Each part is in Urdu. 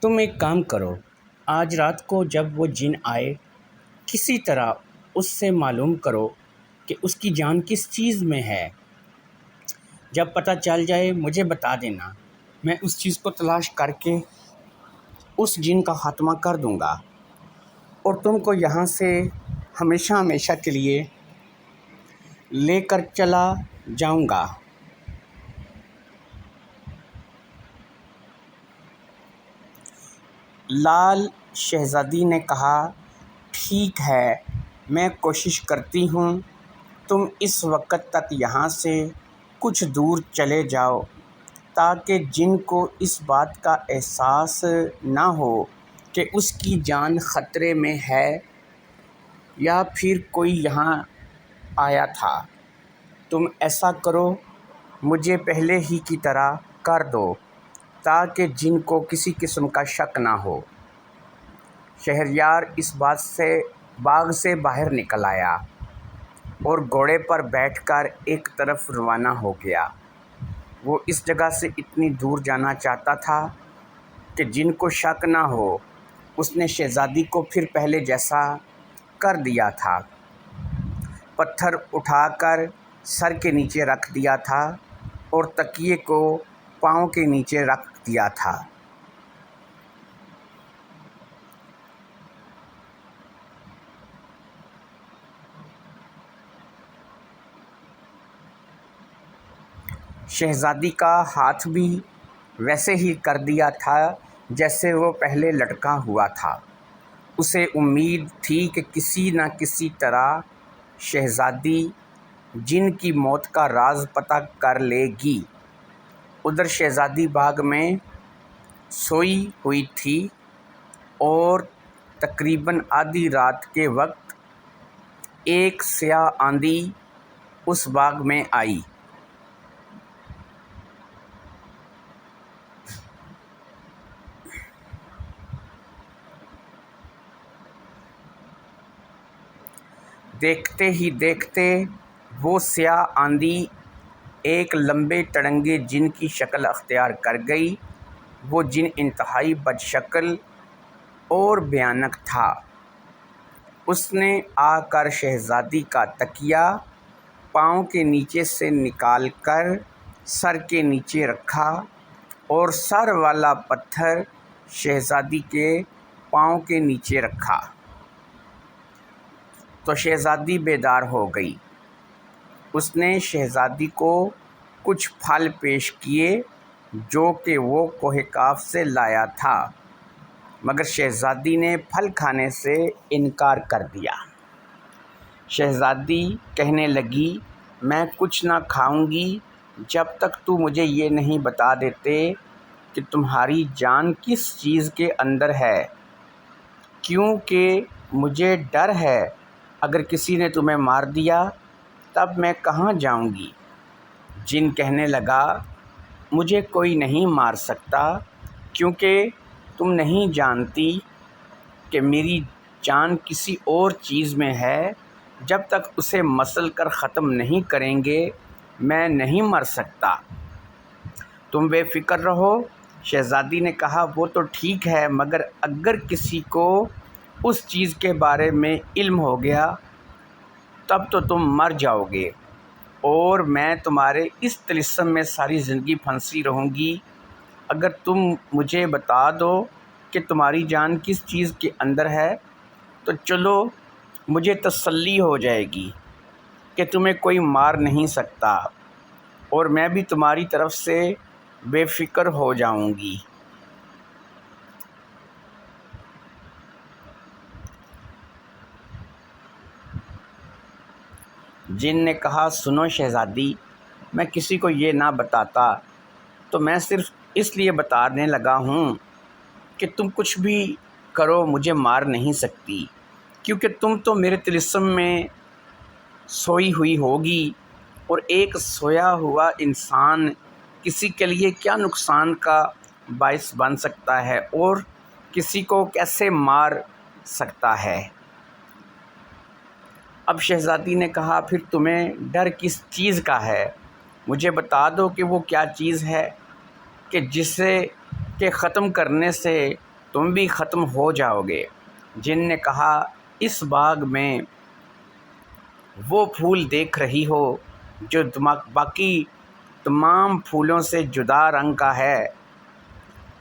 تم ایک کام کرو، آج رات کو جب وہ جن آئے کسی طرح اس سے معلوم کرو کہ اس کی جان کس چیز میں ہے۔ جب پتہ چل جائے مجھے بتا دینا، میں اس چیز کو تلاش کر کے اس جن کا خاتمہ کر دوں گا اور تم کو یہاں سے ہمیشہ ہمیشہ کے لیے لے کر چلا جاؤں گا۔ لال شہزادی نے کہا، ٹھیک ہے، میں کوشش کرتی ہوں۔ تم اس وقت تک یہاں سے کچھ دور چلے جاؤ تاکہ جن کو اس بات کا احساس نہ ہو کہ اس کی جان خطرے میں ہے یا پھر کوئی یہاں آیا تھا۔ تم ایسا کرو، مجھے پہلے ہی کی طرح کر دو تاکہ جن کو کسی قسم کا شک نہ ہو۔ شہریار اس بات سے باغ سے باہر نکل آیا اور گھوڑے پر بیٹھ کر ایک طرف روانہ ہو گیا۔ وہ اس جگہ سے اتنی دور جانا چاہتا تھا کہ جن کو شک نہ ہو۔ اس نے شہزادی کو پھر پہلے جیسا کر دیا تھا، پتھر اٹھا کر سر کے نیچے رکھ دیا تھا اور تکیے کو پاؤں کے نیچے رکھ دیا تھا۔ شہزادی کا ہاتھ بھی ویسے ہی کر دیا تھا جیسے وہ پہلے لٹکا ہوا تھا۔ اسے امید تھی کہ کسی نہ کسی طرح شہزادی جن کی موت کا راز پتہ کر لے گی۔ ادھر شہزادی باغ میں سوئی ہوئی تھی اور تقریباً آدھی رات کے وقت ایک سیاہ آندھی اس باغ میں آئی۔ دیکھتے ہی دیکھتے وہ سیاہ آندھی ایک لمبے ٹڑنگے جن کی شکل اختیار کر گئی۔ وہ جن انتہائی بد شکل اور بھیانک تھا۔ اس نے آ کر شہزادی کا تکیہ پاؤں کے نیچے سے نکال کر سر کے نیچے رکھا اور سر والا پتھر شہزادی کے پاؤں کے نیچے رکھا تو شہزادی بیدار ہو گئی۔ اس نے شہزادی کو کچھ پھل پیش کیے جو کہ وہ کوہ کاف سے لایا تھا، مگر شہزادی نے پھل کھانے سے انکار کر دیا۔ شہزادی کہنے لگی، میں کچھ نہ کھاؤں گی جب تک تو مجھے یہ نہیں بتا دیتے کہ تمہاری جان کس چیز کے اندر ہے، کیونکہ مجھے ڈر ہے اگر کسی نے تمہیں مار دیا تب میں کہاں جاؤں گی۔ جن کہنے لگا، مجھے کوئی نہیں مار سکتا کیونکہ تم نہیں جانتی کہ میری جان کسی اور چیز میں ہے۔ جب تک اسے مسل کر ختم نہیں کریں گے میں نہیں مر سکتا۔ تم بے فکر رہو۔ شہزادی نے کہا، وہ تو ٹھیک ہے، مگر اگر کسی کو اس چیز کے بارے میں علم ہو گیا تب تو تم مر جاؤ گے اور میں تمہارے اس طلسم میں ساری زندگی پھنسی رہوں گی۔ اگر تم مجھے بتا دو کہ تمہاری جان کس چیز کے اندر ہے تو چلو مجھے تسلی ہو جائے گی کہ تمہیں کوئی مار نہیں سکتا اور میں بھی تمہاری طرف سے بے فکر ہو جاؤں گی۔ جن نے کہا، سنو شہزادی، میں کسی کو یہ نہ بتاتا تو میں صرف اس لیے بتانے لگا ہوں کہ تم کچھ بھی کرو مجھے مار نہیں سکتی، کیونکہ تم تو میرے طلسم میں سوئی ہوئی ہوگی اور ایک سویا ہوا انسان کسی کے لیے کیا نقصان کا باعث بن سکتا ہے اور کسی کو کیسے مار سکتا ہے۔ اب شہزادی نے کہا، پھر تمہیں ڈر کس چیز کا ہے؟ مجھے بتا دو کہ وہ کیا چیز ہے کہ جسے کہ ختم کرنے سے تم بھی ختم ہو جاؤ گے۔ جن نے کہا، اس باغ میں وہ پھول دیکھ رہی ہو جو باقی تمام پھولوں سے جدا رنگ کا ہے،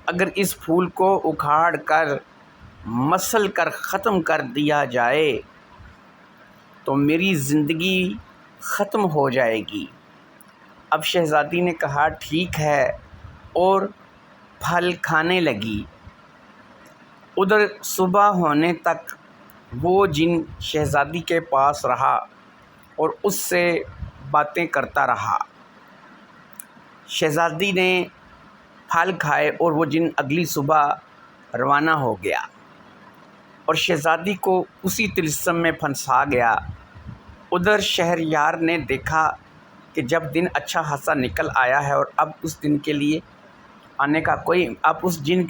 اگر اس پھول کو اکھاڑ کر مسل کر ختم کر دیا جائے تو میری زندگی ختم ہو جائے گی۔ اب شہزادی نے کہا، ٹھیک ہے، اور پھل کھانے لگی۔ ادھر صبح ہونے تک وہ جن شہزادی کے پاس رہا اور اس سے باتیں کرتا رہا۔ شہزادی نے پھل کھائے اور وہ جن اگلی صبح روانہ ہو گیا اور شہزادی کو اسی طلسم میں پھنسا گیا۔ ادھر شہریار نے دیکھا کہ جب دن اچھا خاصا نکل آیا ہے اور اب اس جن کے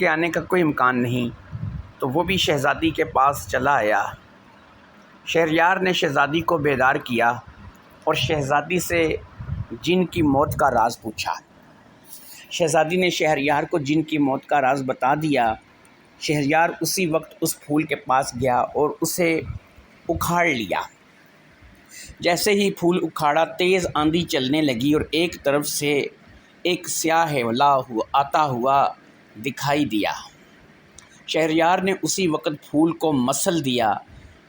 آنے کا کوئی امکان نہیں، تو وہ بھی شہزادی کے پاس چلا آیا۔ شہریار نے شہزادی کو بیدار کیا اور شہزادی سے جن کی موت کا راز پوچھا۔ شہزادی نے شہریار کو جن کی موت کا راز بتا دیا۔ شہریار اسی وقت اس پھول کے پاس گیا اور اسے اکھاڑ لیا۔ جیسے ہی پھول اکھاڑا، تیز آندھی چلنے لگی اور ایک طرف سے ایک سیاہ حوالہ آتا ہوا دکھائی دیا۔ شہریار نے اسی وقت پھول کو مسل دیا۔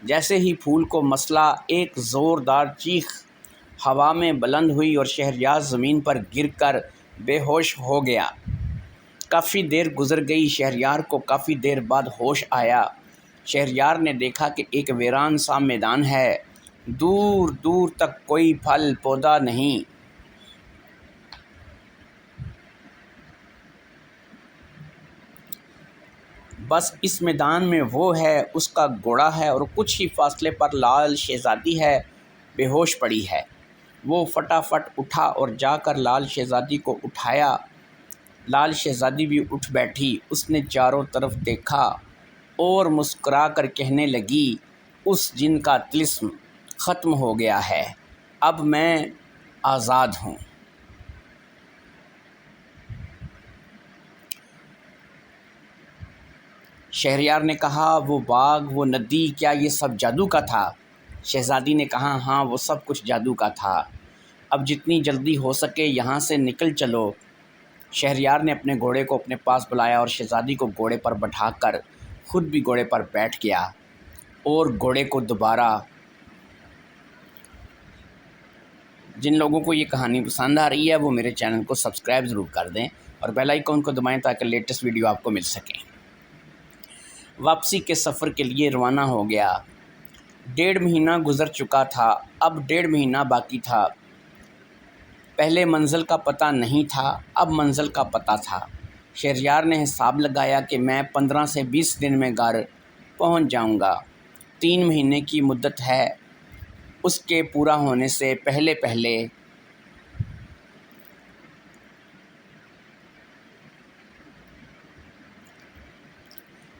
جیسے ہی پھول کو مسلا، ایک زوردار چیخ ہوا میں بلند ہوئی اور شہریار زمین پر گر کر بے ہوش ہو گیا۔ کافی دیر گزر گئی، شہریار کو کافی دیر بعد ہوش آیا۔ شہریار نے دیکھا کہ ایک ویران سا میدان ہے، دور دور تک کوئی پھل پودا نہیں۔ بس اس میدان میں وہ ہے، اس کا گھوڑا ہے اور کچھ ہی فاصلے پر لال شہزادی ہے، بے ہوش پڑی ہے۔ وہ فٹافٹ اٹھا اور جا کر لال شہزادی کو اٹھایا۔ لال شہزادی بھی اٹھ بیٹھی۔ اس نے چاروں طرف دیکھا اور مسکرا کر کہنے لگی، اس جن کا طلسم ختم ہو گیا ہے، اب میں آزاد ہوں۔ شہریار نے کہا، وہ باغ، وہ ندی، کیا یہ سب جادو کا تھا؟ شہزادی نے کہا، ہاں، وہ سب کچھ جادو کا تھا۔ اب جتنی جلدی ہو سکے یہاں سے نکل چلو۔ شہریار نے اپنے گھوڑے کو اپنے پاس بلایا اور شہزادی کو گھوڑے پر بٹھا کر خود بھی گھوڑے پر بیٹھ گیا اور گھوڑے کو دوبارہ۔ جن لوگوں کو یہ کہانی پسند آ رہی ہے وہ میرے چینل کو سبسکرائب ضرور کر دیں اور بیل آئیکن کو دبائیں تاکہ لیٹسٹ ویڈیو آپ کو مل سکے۔ واپسی کے سفر کے لیے روانہ ہو گیا۔ 1.5 مہینہ گزر چکا تھا، اب 1.5 مہینہ باقی تھا۔ پہلے منزل کا پتہ نہیں تھا، اب منزل کا پتہ تھا۔ شہریار نے حساب لگایا کہ میں 15 سے 20 دن میں گھر پہنچ جاؤں گا۔ 3 مہینے کی مدت ہے، اس کے پورا ہونے سے پہلے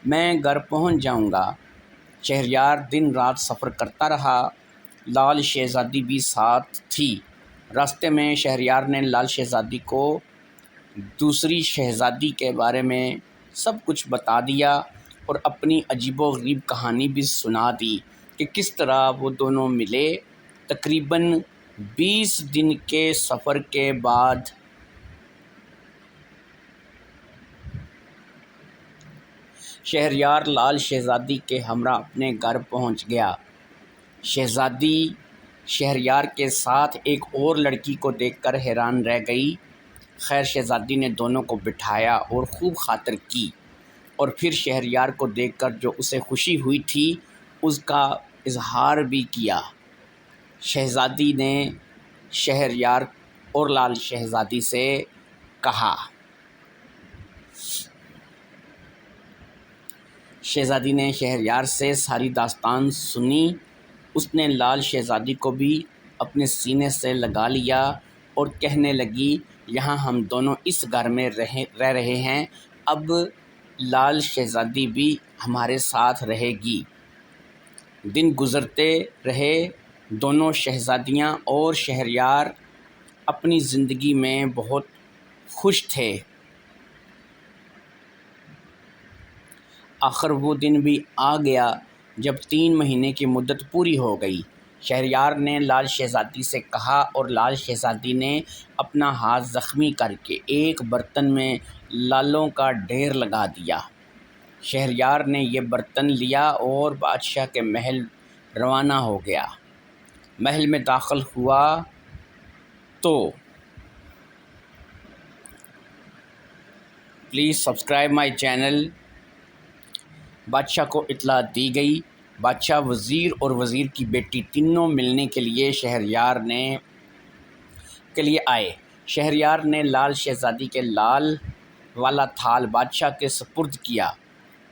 میں گھر پہنچ جاؤں گا۔ شہریار دن رات سفر کرتا رہا۔ لال شہزادی بھی ساتھ تھی۔ راستے میں شہریار نے لال شہزادی کو دوسری شہزادی کے بارے میں سب کچھ بتا دیا اور اپنی عجیب و غریب کہانی بھی سنا دی کہ کس طرح وہ دونوں ملے۔ تقریباً 20 دن کے سفر کے بعد شہریار لال شہزادی کے ہمراہ اپنے گھر پہنچ گیا۔ شہزادی شہریار کے ساتھ ایک اور لڑکی کو دیکھ کر حیران رہ گئی۔ خیر، شہزادی نے دونوں کو بٹھایا اور خوب خاطر کی اور پھر شہریار کو دیکھ کر جو اسے خوشی ہوئی تھی اس کا اظہار بھی کیا۔ شہزادی نے شہریار اور لال شہزادی سے کہا۔ شہزادی نے شہریار سے ساری داستان سنی۔ اس نے لال شہزادی کو بھی اپنے سینے سے لگا لیا اور کہنے لگی، یہاں ہم دونوں اس گھر میں رہ رہے ہیں، اب لال شہزادی بھی ہمارے ساتھ رہے گی۔ دن گزرتے رہے، دونوں شہزادیاں اور شہریار اپنی زندگی میں بہت خوش تھے۔ آخر وہ دن بھی آ گیا جب 3 مہینے کی مدت پوری ہو گئی۔ شہریار نے لال شہزادی سے کہا اور لال شہزادی نے اپنا ہاتھ زخمی کر کے ایک برتن میں لالوں کا ڈھیر لگا دیا۔ شہریار نے یہ برتن لیا اور بادشاہ کے محل روانہ ہو گیا۔ محل میں داخل ہوا تو پلیز سبسکرائب مائی چینل۔ بادشاہ کو اطلاع دی گئی۔ بادشاہ، وزیر اور وزیر کی بیٹی تینوں ملنے کے لیے آئے۔ شہریار نے لال شہزادی کے لال والا تھال بادشاہ کے سپرد کیا۔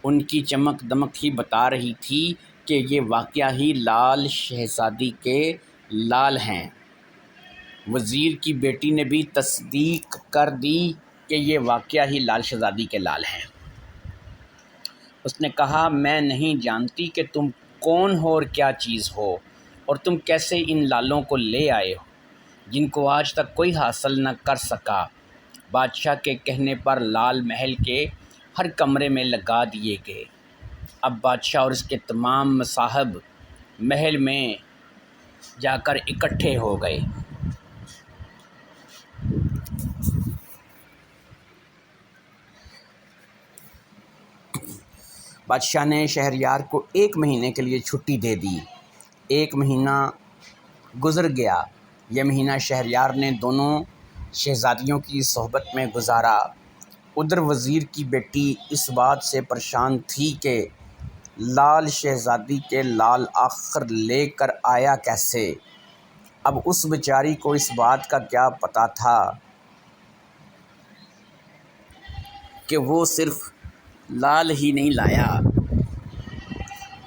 ان کی چمک دمک ہی بتا رہی تھی کہ یہ واقعہ ہی لال شہزادی کے لال ہیں۔ وزیر کی بیٹی نے بھی تصدیق کر دی کہ یہ واقعہ ہی لال شہزادی کے لال ہیں۔ اس نے کہا، میں نہیں جانتی کہ تم کون ہو اور کیا چیز ہو، اور تم کیسے ان لالوں کو لے آئے ہو جن کو آج تک کوئی حاصل نہ کر سکا۔ بادشاہ کے کہنے پر لال محل کے ہر کمرے میں لگا دیے گئے۔ اب بادشاہ اور اس کے تمام مصاحب محل میں جا کر اکٹھے ہو گئے۔ بادشاہ نے شہریار کو 1 مہینے کے لیے چھٹی دے دی۔ 1 مہینہ گزر گیا۔ یہ مہینہ شہریار نے دونوں شہزادیوں کی صحبت میں گزارا۔ ادھر وزیر کی بیٹی اس بات سے پریشان تھی کہ لال شہزادی کے لال آخر لے کر آیا کیسے۔ اب اس بیچاری کو اس بات کا کیا پتہ تھا کہ وہ صرف لال ہی نہیں لایا،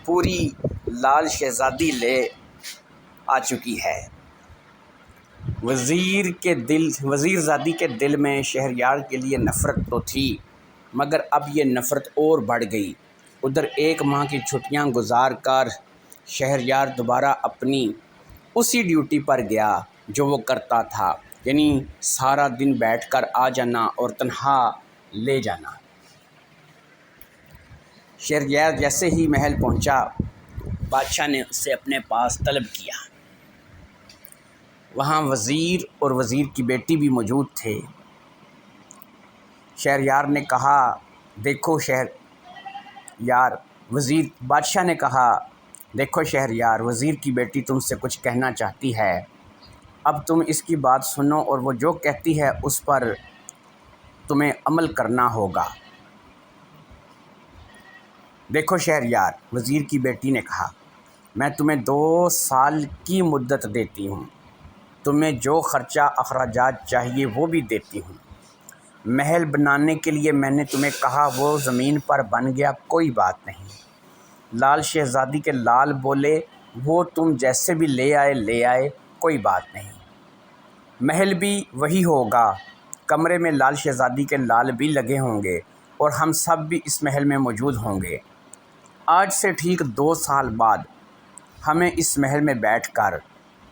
پوری لال شہزادی لے آ چکی ہے۔ وزیر زادی کے دل میں شہریار کے لیے نفرت تو تھی، مگر اب یہ نفرت اور بڑھ گئی۔ ادھر 1 ماہ کی چھٹیاں گزار کر شہریار دوبارہ اپنی اسی ڈیوٹی پر گیا جو وہ کرتا تھا، یعنی سارا دن بیٹھ کر آ جانا اور تنہا لے جانا۔ شہریار جیسے ہی محل پہنچا، بادشاہ نے اسے اپنے پاس طلب کیا۔ وہاں وزیر اور وزیر کی بیٹی بھی موجود تھے۔ بادشاہ نے کہا، دیکھو شہریار، وزیر کی بیٹی تم سے کچھ کہنا چاہتی ہے۔ اب تم اس کی بات سنو اور وہ جو کہتی ہے اس پر تمہیں عمل کرنا ہوگا۔ دیکھو شہریار، وزیر کی بیٹی نے کہا، میں تمہیں 2 سال کی مدت دیتی ہوں۔ تمہیں جو خرچہ اخراجات چاہیے وہ بھی دیتی ہوں۔ محل بنانے کے لیے میں نے تمہیں کہا وہ زمین پر بن گیا، کوئی بات نہیں۔ لال شہزادی کے لال بولے وہ تم جیسے بھی لے آئے، کوئی بات نہیں۔ محل بھی وہی ہوگا، کمرے میں لال شہزادی کے لال بھی لگے ہوں گے اور ہم سب بھی اس محل میں موجود ہوں گے۔ آج سے ٹھیک 2 سال بعد ہمیں اس محل میں بیٹھ کر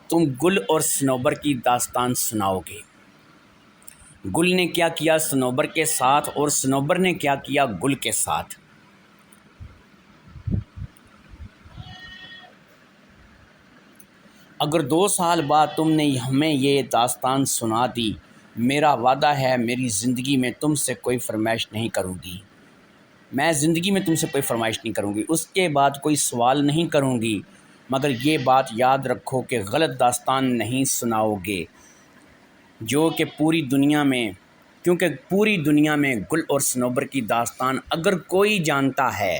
تم گل اور صنوبر کی داستان سناؤ گے۔ گل نے کیا کیا صنوبر کے ساتھ اور صنوبر نے کیا کیا گل کے ساتھ۔ اگر 2 سال بعد تم نے ہمیں یہ داستان سنا دی، میرا وعدہ ہے میری زندگی میں تم سے کوئی فرمائش نہیں کروں گی۔ میں زندگی میں تم سے کوئی فرمائش نہیں کروں گی، اس کے بعد کوئی سوال نہیں کروں گی، مگر یہ بات یاد رکھو کہ غلط داستان نہیں سناؤ گے، کیونکہ پوری دنیا میں گل اور صنوبر کی داستان اگر کوئی جانتا ہے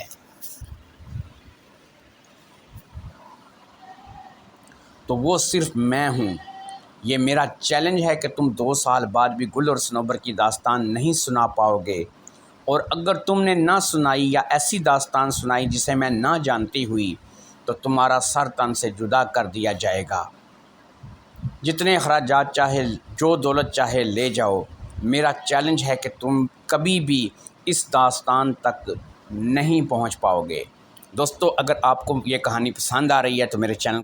تو وہ صرف میں ہوں۔ یہ میرا چیلنج ہے کہ تم 2 سال بعد بھی گل اور صنوبر کی داستان نہیں سنا پاؤ گے، اور اگر تم نے نہ سنائی یا ایسی داستان سنائی جسے میں نہ جانتی ہوئی تو تمہارا سر تن سے جدا کر دیا جائے گا۔ جتنے اخراجات چاہے، جو دولت چاہے لے جاؤ، میرا چیلنج ہے کہ تم کبھی بھی اس داستان تک نہیں پہنچ پاؤ گے۔ دوستو، اگر آپ کو یہ کہانی پسند آ رہی ہے تو میرے چینل